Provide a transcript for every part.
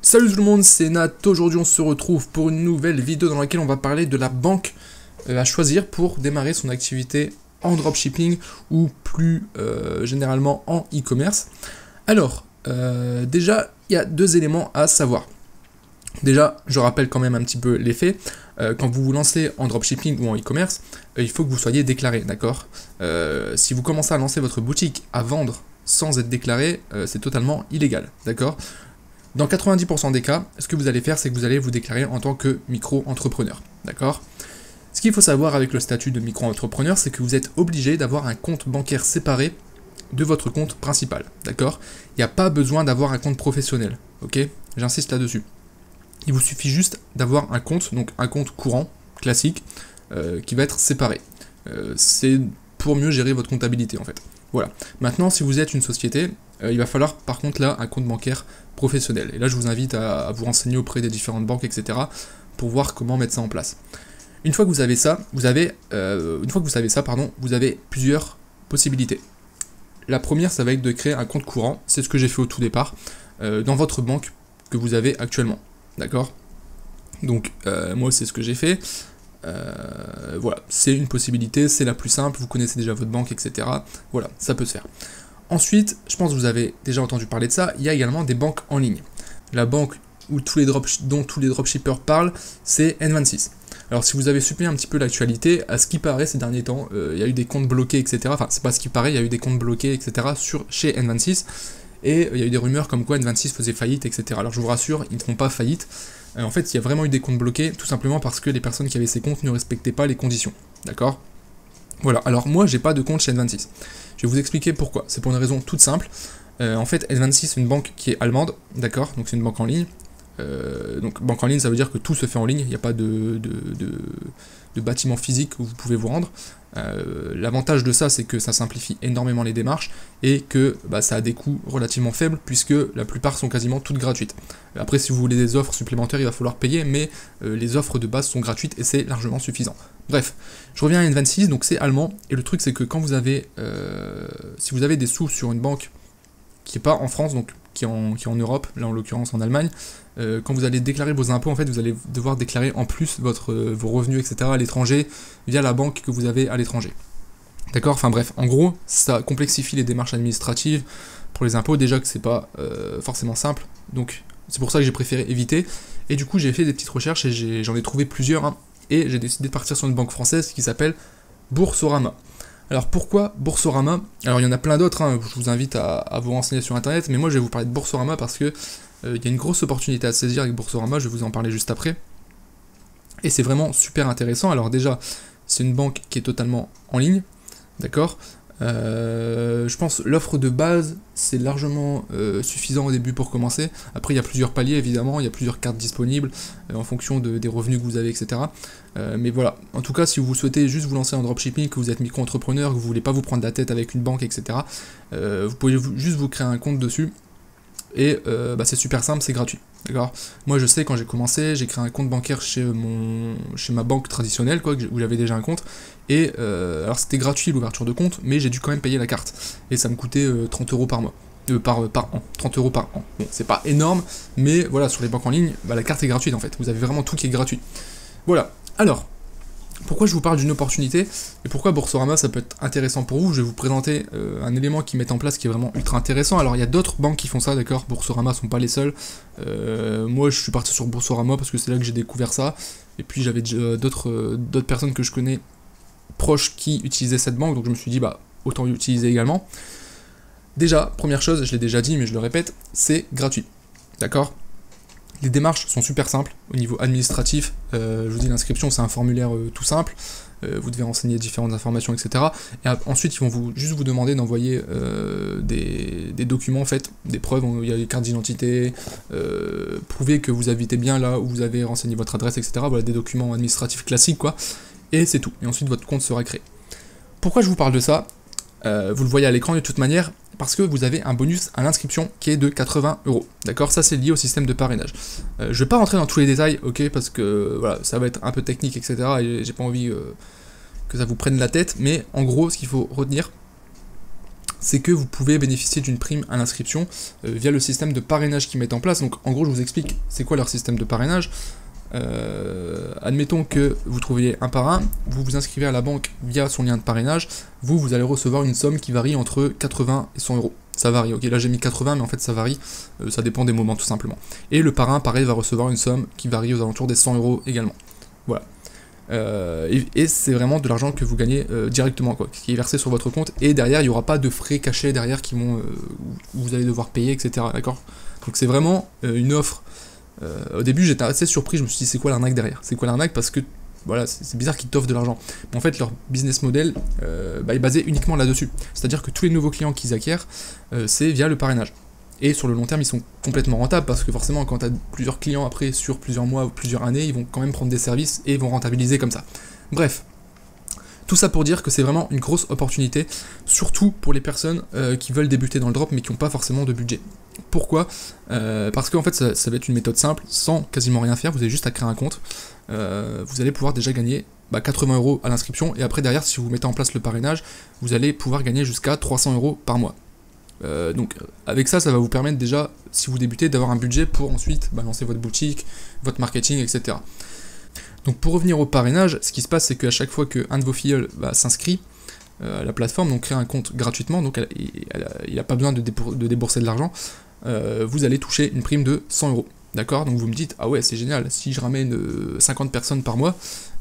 Salut tout le monde, c'est Nat. Aujourd'hui on se retrouve pour une nouvelle vidéo dans laquelle on va parler de la banque à choisir pour démarrer son activité en dropshipping ou plus généralement en e-commerce. Alors, déjà, il y a deux éléments à savoir. Déjà, je rappelle quand même un petit peu les faits. Quand vous vous lancez en dropshipping ou en e-commerce, il faut que vous soyez déclaré, d'accord? Si vous commencez à lancer votre boutique à vendre sans être déclaré, c'est totalement illégal, d'accord? Dans 90% des cas, ce que vous allez faire, c'est que vous allez vous déclarer en tant que micro-entrepreneur, d'accord? Ce qu'il faut savoir avec le statut de micro-entrepreneur, c'est que vous êtes obligé d'avoir un compte bancaire séparé de votre compte principal, d'accord? Il n'y a pas besoin d'avoir un compte professionnel, ok? J'insiste là-dessus. Il vous suffit juste d'avoir un compte, donc un compte courant, classique, qui va être séparé. C'est pour mieux gérer votre comptabilité, en fait. Voilà. Maintenant, si vous êtes une société, il va falloir par contre là un compte bancaire professionnel. Et là, je vous invite à vous renseigner auprès des différentes banques, etc. pour voir comment mettre ça en place. Une fois que vous avez ça, vous avez plusieurs possibilités. La première, ça va être de créer un compte courant. C'est ce que j'ai fait au tout départ dans votre banque que vous avez actuellement. D'accord? Donc moi, c'est ce que j'ai fait. Voilà, c'est une possibilité, c'est la plus simple, vous connaissez déjà votre banque, etc. Voilà, ça peut se faire. Ensuite, je pense que vous avez déjà entendu parler de ça, il y a également des banques en ligne. La banque dont tous les dropshippers parlent, c'est N26. Alors si vous avez suivi un petit peu l'actualité, à ce qui paraît ces derniers temps, il y a eu des comptes bloqués, etc. Enfin, c'est pas ce qui paraît, il y a eu des comptes bloqués, etc. chez N26, et il y a eu des rumeurs comme quoi N26 faisait faillite, etc. Alors je vous rassure, ils ne font pas faillite. En fait, il y a vraiment eu des comptes bloqués, tout simplement parce que les personnes qui avaient ces comptes ne respectaient pas les conditions. D'accord ? Voilà, alors moi, j'ai pas de compte chez N26. Je vais vous expliquer pourquoi. C'est pour une raison toute simple. En fait, N26, c'est une banque qui est allemande, d'accord ? Donc c'est une banque en ligne. Donc banque en ligne, ça veut dire que tout se fait en ligne, il n'y a pas de bâtiment physique où vous pouvez vous rendre. L'avantage de ça, c'est que ça simplifie énormément les démarches et que ça a des coûts relativement faibles puisque la plupart sont quasiment toutes gratuites. Après, si vous voulez des offres supplémentaires, il va falloir payer, mais les offres de base sont gratuites et c'est largement suffisant. Bref, je reviens à N26, donc c'est allemand, et le truc c'est que quand vous avez, si vous avez des sous sur une banque qui n'est pas en France, donc qui est en Europe, là en l'occurrence en Allemagne, quand vous allez déclarer vos impôts, en fait, vous allez devoir déclarer en plus vos revenus, etc. à l'étranger, via la banque que vous avez à l'étranger. D'accord ? Enfin bref, en gros, ça complexifie les démarches administratives pour les impôts, déjà que c'est pas forcément simple, donc c'est pour ça que j'ai préféré éviter, et du coup j'ai fait des petites recherches, et j'en ai trouvé plusieurs, hein, et j'ai décidé de partir sur une banque française qui s'appelle Boursorama. Alors pourquoi Boursorama? Alors il y en a plein d'autres, hein, je vous invite à vous renseigner sur internet, mais moi je vais vous parler de Boursorama parce que il y a une grosse opportunité à saisir avec Boursorama, je vais vous en parler juste après. Et c'est vraiment super intéressant. Alors déjà, c'est une banque qui est totalement en ligne, d'accord? Je pense l'offre de base, c'est largement suffisant au début pour commencer. Après, il y a plusieurs paliers, évidemment, il y a plusieurs cartes disponibles en fonction des revenus que vous avez, etc. Mais voilà, en tout cas, si vous souhaitez juste vous lancer en dropshipping, que vous êtes micro-entrepreneur, que vous voulez pas vous prendre la tête avec une banque, etc., vous pouvez juste vous créer un compte dessus. Et c'est super simple, c'est gratuit. D'accord ? Moi je sais, quand j'ai commencé, j'ai créé un compte bancaire chez ma banque traditionnelle, quoi, où j'avais déjà un compte. Et alors c'était gratuit l'ouverture de compte, mais j'ai dû quand même payer la carte. Et ça me coûtait 30 euros par mois. Par an. 30 euros par an. Bon, c'est pas énorme, mais voilà, sur les banques en ligne, la carte est gratuite en fait. Vous avez vraiment tout qui est gratuit. Voilà. Alors, pourquoi je vous parle d'une opportunité et pourquoi Boursorama ça peut être intéressant pour vous? Je vais vous présenter un élément qu'ils mettent en place qui est vraiment ultra intéressant. Alors il y a d'autres banques qui font ça, d'accord? Boursorama sont pas les seuls. Moi je suis parti sur Boursorama parce que c'est là que j'ai découvert ça. Et puis j'avais d'autres personnes que je connais proches qui utilisaient cette banque, donc je me suis dit autant l'utiliser également. Déjà, première chose, je l'ai déjà dit mais je le répète, c'est gratuit. D'accord? Les démarches sont super simples au niveau administratif. Je vous dis, l'inscription, c'est un formulaire tout simple. Vous devez renseigner différentes informations, etc. Et ensuite, ils vont juste vous demander d'envoyer des documents, en fait, des preuves. Il y a les cartes d'identité, prouver que vous habitez bien là où vous avez renseigné votre adresse, etc. Voilà, des documents administratifs classiques, quoi. Et c'est tout. Et ensuite, votre compte sera créé. Pourquoi je vous parle de ça? Vous le voyez à l'écran de toute manière, parce que vous avez un bonus à l'inscription qui est de 80 €. D'accord? Ça, c'est lié au système de parrainage. Je vais pas rentrer dans tous les détails, ok, parce que voilà, ça va être un peu technique, etc. Et j'ai pas envie que ça vous prenne la tête, mais en gros, ce qu'il faut retenir, c'est que vous pouvez bénéficier d'une prime à l'inscription via le système de parrainage qu'ils mettent en place. Donc en gros, je vous explique c'est quoi leur système de parrainage. Admettons que vous trouviez un parrain, vous vous inscrivez à la banque via son lien de parrainage, vous allez recevoir une somme qui varie entre 80 et 100 euros. Ça varie, ok, là j'ai mis 80, mais en fait ça varie, ça dépend des moments tout simplement. Et le parrain, pareil, va recevoir une somme qui varie aux alentours des 100 euros également. Voilà. Et c'est vraiment de l'argent que vous gagnez directement, quoi, qui est versé sur votre compte, et derrière il n'y aura pas de frais cachés derrière qui vont, où vous allez devoir payer, etc. D'accord. Donc c'est vraiment une offre. Au début j'étais assez surpris, je me suis dit c'est quoi l'arnaque derrière? C'est quoi l'arnaque? Parce que voilà, c'est bizarre qu'ils t'offrent de l'argent. Mais en fait leur business model est basé uniquement là-dessus. C'est-à-dire que tous les nouveaux clients qu'ils acquièrent, c'est via le parrainage. Et sur le long terme, ils sont complètement rentables parce que forcément, quand tu as plusieurs clients après sur plusieurs mois ou plusieurs années, ils vont quand même prendre des services et vont rentabiliser comme ça. Bref, tout ça pour dire que c'est vraiment une grosse opportunité, surtout pour les personnes qui veulent débuter dans le drop mais qui n'ont pas forcément de budget. Pourquoi? Parce qu'en fait, ça va être une méthode simple, sans quasiment rien faire, vous avez juste à créer un compte. Vous allez pouvoir déjà gagner 80 euros à l'inscription et après derrière, si vous mettez en place le parrainage, vous allez pouvoir gagner jusqu'à 300 euros par mois. Donc avec ça, ça va vous permettre déjà, si vous débutez, d'avoir un budget pour ensuite lancer votre boutique, votre marketing, etc. Donc pour revenir au parrainage, ce qui se passe, c'est qu'à chaque fois qu'un de vos filleuls s'inscrit à la plateforme, donc crée un compte gratuitement, donc il n'a pas besoin de débourser de l'argent, vous allez toucher une prime de 100 euros. D'accord? Donc vous me dites, ah ouais, c'est génial, si je ramène 50 personnes par mois,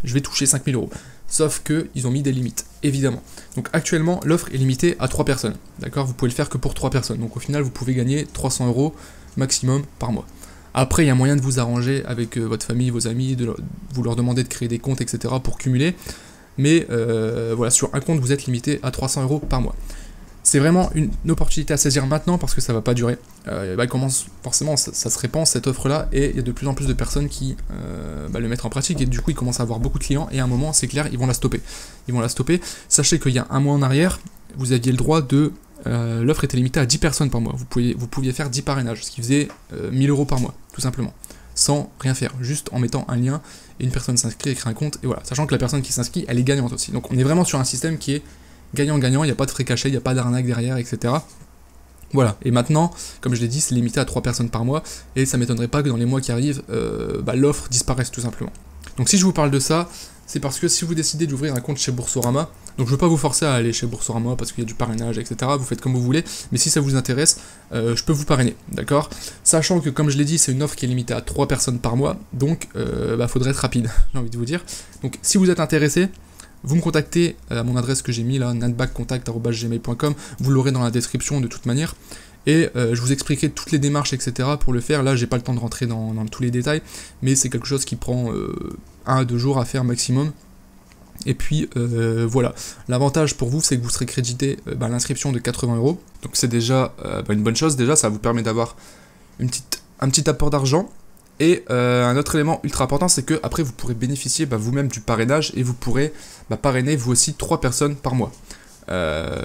je vais toucher 5000 euros. Sauf qu'ils ont mis des limites, évidemment. Donc actuellement, l'offre est limitée à 3 personnes. D'accord? Vous pouvez le faire que pour 3 personnes. Donc au final, vous pouvez gagner 300 euros maximum par mois. Après, il y a moyen de vous arranger avec votre famille, vos amis, vous leur demander de créer des comptes, etc. pour cumuler. Mais voilà, sur un compte, vous êtes limité à 300 euros par mois. C'est vraiment une opportunité à saisir maintenant parce que ça va pas durer. Forcément, ça se répand cette offre-là et il y a de plus en plus de personnes qui le mettent en pratique et du coup ils commencent à avoir beaucoup de clients et à un moment, c'est clair, ils vont la stopper. Sachez qu'il y a un mois en arrière, vous aviez le droit de... l'offre était limitée à 10 personnes par mois. Vous pouviez faire 10 parrainages, ce qui faisait 1000 euros par mois, tout simplement. Sans rien faire, juste en mettant un lien et une personne s'inscrit et crée un compte et voilà. Sachant que la personne qui s'inscrit, elle est gagnante aussi. Donc on est vraiment sur un système qui est gagnant-gagnant, il n'y a pas de frais cachés, il n'y a pas d'arnaque derrière, etc. Voilà, et maintenant, comme je l'ai dit, c'est limité à 3 personnes par mois, et ça m'étonnerait pas que dans les mois qui arrivent, l'offre disparaisse tout simplement. Donc si je vous parle de ça, c'est parce que si vous décidez d'ouvrir un compte chez Boursorama, donc je ne veux pas vous forcer à aller chez Boursorama parce qu'il y a du parrainage, etc., vous faites comme vous voulez, mais si ça vous intéresse, je peux vous parrainer, d'accord? Sachant que, comme je l'ai dit, c'est une offre qui est limitée à 3 personnes par mois, donc faudrait être rapide, j'ai envie de vous dire. Donc si vous êtes intéressé, vous me contactez à mon adresse que j'ai mis là, natbaccontact@gmail.com, vous l'aurez dans la description de toute manière, et je vous expliquerai toutes les démarches, etc. pour le faire. Là, j'ai pas le temps de rentrer dans tous les détails, mais c'est quelque chose qui prend 1 à 2 jours à faire maximum. Et puis voilà, l'avantage pour vous, c'est que vous serez crédité l'inscription de 80 euros, donc c'est déjà une bonne chose. Déjà, ça vous permet d'avoir un petit apport d'argent. Et un autre élément ultra important, c'est que après vous pourrez bénéficier vous-même du parrainage et vous pourrez parrainer vous aussi 3 personnes par mois.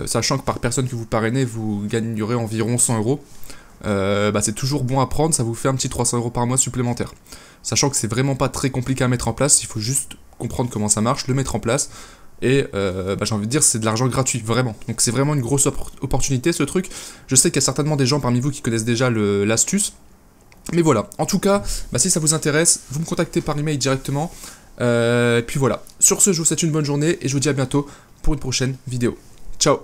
Sachant que par personne que vous parrainez, vous gagnerez environ 100 euros. C'est toujours bon à prendre, ça vous fait un petit 300 euros par mois supplémentaire. Sachant que c'est vraiment pas très compliqué à mettre en place, il faut juste comprendre comment ça marche, le mettre en place. Et j'ai envie de dire, c'est de l'argent gratuit, vraiment. Donc c'est vraiment une grosse opportunité ce truc. Je sais qu'il y a certainement des gens parmi vous qui connaissent déjà l'astuce. Mais voilà, en tout cas, si ça vous intéresse, vous me contactez par email directement. Puis voilà, sur ce, je vous souhaite une bonne journée et je vous dis à bientôt pour une prochaine vidéo. Ciao!